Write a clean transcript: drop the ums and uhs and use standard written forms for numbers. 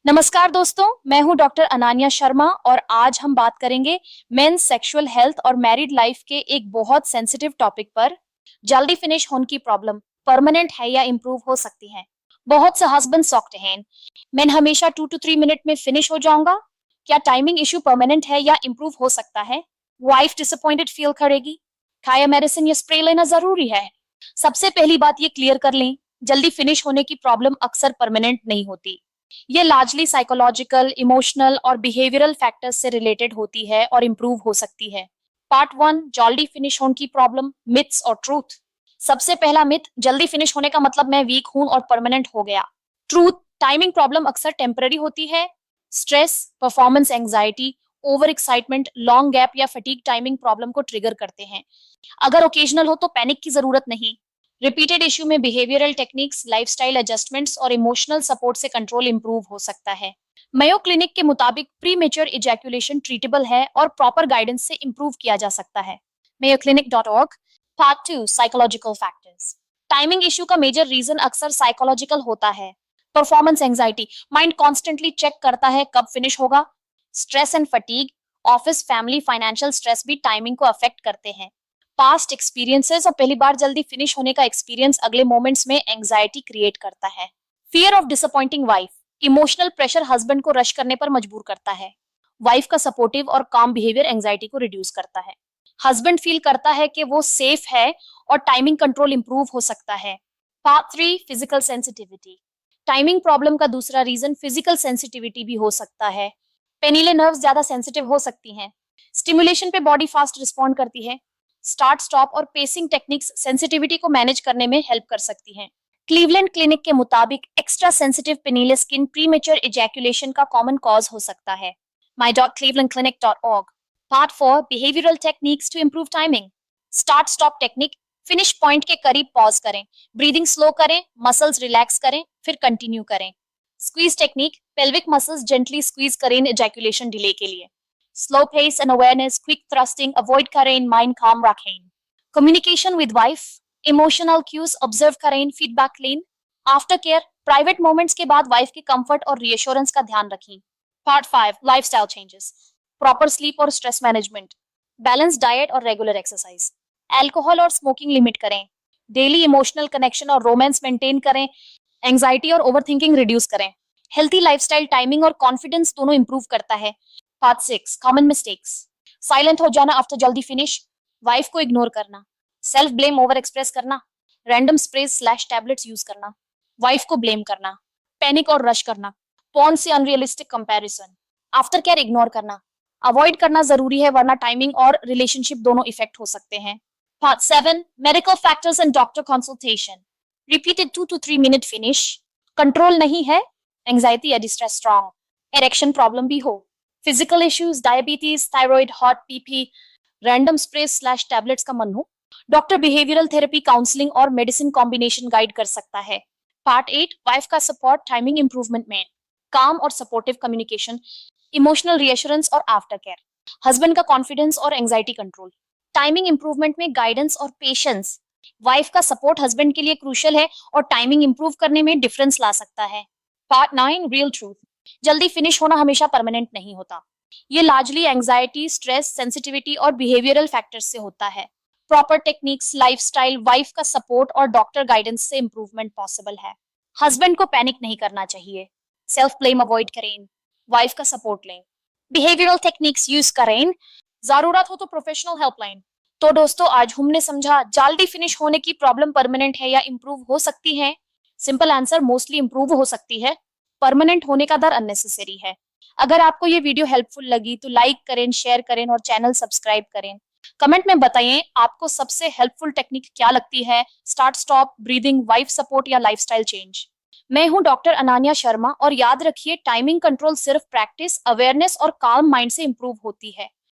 नमस्कार दोस्तों, मैं हूं डॉक्टर अनान्या शर्मा और आज हम बात करेंगे मेंस सेक्सुअल हेल्थ और मैरिड लाइफ के एक बहुत सेंसिटिव टॉपिक पर। जल्दी फिनिश होने की प्रॉब्लम परमानेंट है या इंप्रूव हो सकती है। बहुत से हस्बैंड सॉफ्ट हैं, मैं हमेशा 2 to 3 मिनट में फिनिश हो जाऊंगा। क्या टाइमिंग इशू परमानेंट है या इंप्रूव हो सकता है? वाइफ डिसअपॉइंटेड फील करेगी। खाया मेडिसिन या स्प्रे लेना जरूरी है? सबसे पहली बात ये क्लियर कर लें, जल्दी फिनिश होने की प्रॉब्लम अक्सर परमानेंट नहीं होती। ये लार्जली साइकोलॉजिकल, इमोशनल और बिहेवियरल फैक्टर्स से रिलेटेड होती है और इंप्रूव हो सकती है। पार्ट 1, जल्दी फिनिश होने की प्रॉब्लम, मिथ्स और ट्रूथ। सबसे पहला मिथ, जल्दी फिनिश होने का मतलब मैं वीक हूं और परमानेंट हो गया। ट्रूथ, टाइमिंग प्रॉब्लम अक्सर टेम्पररी होती है। Stress, performance anxiety, over excitement, long gap या फटीग टाइमिंग प्रॉब्लम को ट्रिगर करते हैं। अगर ओकेजनल हो तो पैनिक की जरूरत नहीं। रिपीटेड इश्यू में बिहेवियरल टेक्निक्स, लाइफस्टाइल एडजस्टमेंट्स और इमोशनल सपोर्ट से कंट्रोल इंप्रूव हो सकता है। मयो क्लिनिक के मुताबिक प्री मेच्योर इजैकुलेशन ट्रीटेबल है और प्रॉपर गाइडेंस से इंप्रूव किया जा सकता है। mayoclinic.org। Part 2, psychological factors. Timing issue का मेजर रीजन अक्सर साइकोलॉजिकल होता है। Performance anxiety, mind constantly check करता है कब फिनिश होगा। Stress and fatigue, office, family, financial stress भी टाइमिंग को अफेक्ट करते हैं। पास्ट एक्सपीरियंसेस और पहली बार जल्दी फिनिश होने का एक्सपीरियंस अगले मोमेंट्स में एंजाइटी क्रिएट करता है। Fear of disappointing wife, emotional pressure husband को रश करने पर मजबूर करता है। वाइफ का सपोर्टिव और काम बिहेवियर एंजाइटी को रिड्यूस करता है। हस्बैंड फील करता है कि वो सेफ है और टाइमिंग कंट्रोल इंप्रूव हो सकता है। Part 3, physical sensitivity. Timing problem का दूसरा रीजन फिजिकल सेंसिटिविटी भी हो सकता है। पेनिले नर्व्स ज्यादा सेंसिटिव हो सकती हैं। स्टिमुलेशन पे बॉडी फास्ट रिस्पॉन्ड करती है। स्टार्ट स्टॉप और पेसिंग टेक्निक्स सेंसिटिविटी को मैनेज करने में हेल्प कर सकती हैं। क्लीवलैंड क्लिनिक के मुताबिक extra sensitive penile skin premature ejaculation का कॉमन कॉज हो सकता है। my.clevelandclinic.org। Part 4, behavioural techniques to improve timing. Start stop technique, finish point के करीब पॉज करें, ब्रीदिंग स्लो करें, मसल्स रिलैक्स करें, फिर कंटिन्यू करें। Squeeze technique, pelvic muscles gently squeeze करें इजैकुलेशन डिले के लिए। Slow pace and awareness, quick thrusting, avoid करें, mind calm रखें। Communication with wife, emotional cues observe करें, feedback लें। After care, private moments के बाद वाइफ के कंफर्ट और reassurance का ध्यान रखें। Part 5, lifestyle changes, proper sleep और stress management, balanced diet और regular exercise, alcohol और smoking limit करें, daily emotional connection और romance maintain करें, anxiety और overthinking reduce करें। Healthy lifestyle timing और confidence दोनों improve करता है। Part 6, common mistakes. साइलेंट हो जाना आफ्टर जल्दी फिनिश, वाइफ को इग्नोर करना, सेल्फ ब्लेम ओवर एक्सप्रेस करना, random spray slash tablets use करना, वाइफ को ब्लेम करना, पैनिक और रश करना, पॉन से unrealistic comparison, after care ignore करना। अवॉइड करना जरूरी है वरना टाइमिंग और रिलेशनशिप दोनों इफेक्ट हो सकते हैं। Part 7, medical factors and doctor consultation. Repeated 2 to 3 minute finish, control नहीं है, एंजाइटी या डिस्ट्रेस स्ट्रॉन्ग, इरेक्शन प्रॉब्लम भी हो, physical issues, diabetes, thyroid, heart, PP, random spray slash tablets का मन हो, डॉक्टर बिहेवियरल थेरेपी, काउंसलिंग और मेडिसिन कॉम्बिनेशन गाइड कर सकता है। पार्ट 8, वाइफ का सपोर्ट टाइमिंग इंप्रूवमेंट में, काम और सपोर्टिव कम्युनिकेशन, इमोशनल रिएश्योरेंस और आफ्टर केयर, हस्बैंड का कॉन्फिडेंस और एंजाइटी कंट्रोल। टाइमिंग इंप्रूवमेंट में गाइडेंस और पेशेंस, वाइफ का सपोर्ट हस्बैंड के लिए क्रूशियल है और टाइमिंग इंप्रूव करने में डिफरेंस ला सकता है। Part 9, real truth. जल्दी फिनिश होना हमेशा परमानेंट नहीं होता। ये लार्जली एंजाइटी, स्ट्रेस, सेंसिटिविटी और बिहेवियरल फैक्टर्स से होता है। प्रॉपर टेक्निक्स, लाइफस्टाइल, वाइफ का सपोर्ट और डॉक्टर गाइडेंस से इंप्रूवमेंट पॉसिबल है। हस्बैंड को पैनिक नहीं करना चाहिए, सेल्फ ब्लेम अवॉइड करें, वाइफ का सपोर्ट लें, बिहेवियरल टेक्निक्स यूज करें, जरूरत हो तो प्रोफेशनल हेल्पलाइन। तो दोस्तों, आज हमने समझा जल्दी फिनिश होने की प्रॉब्लम परमानेंट है या इंप्रूव हो सकती है। सिंपल आंसर, मोस्टली इंप्रूव हो सकती है। परमानेंट होने का डर अननेसेसरी है। अगर आपको ये वीडियो हेल्पफुल लगी तो लाइक करें, शेयर करें और चैनल सब्सक्राइब करें। कमेंट में बताइए आपको सबसे हेल्पफुल टेक्निक क्या लगती है, start stop, breathing, wife support या लाइफस्टाइल चेंज। मैं हूं डॉक्टर अनान्या शर्मा और याद रखिए, टाइमिंग कंट्रोल सिर्फ प्रैक्टिस, अवेयरनेस और काम माइंड से इंप्रूव होती है।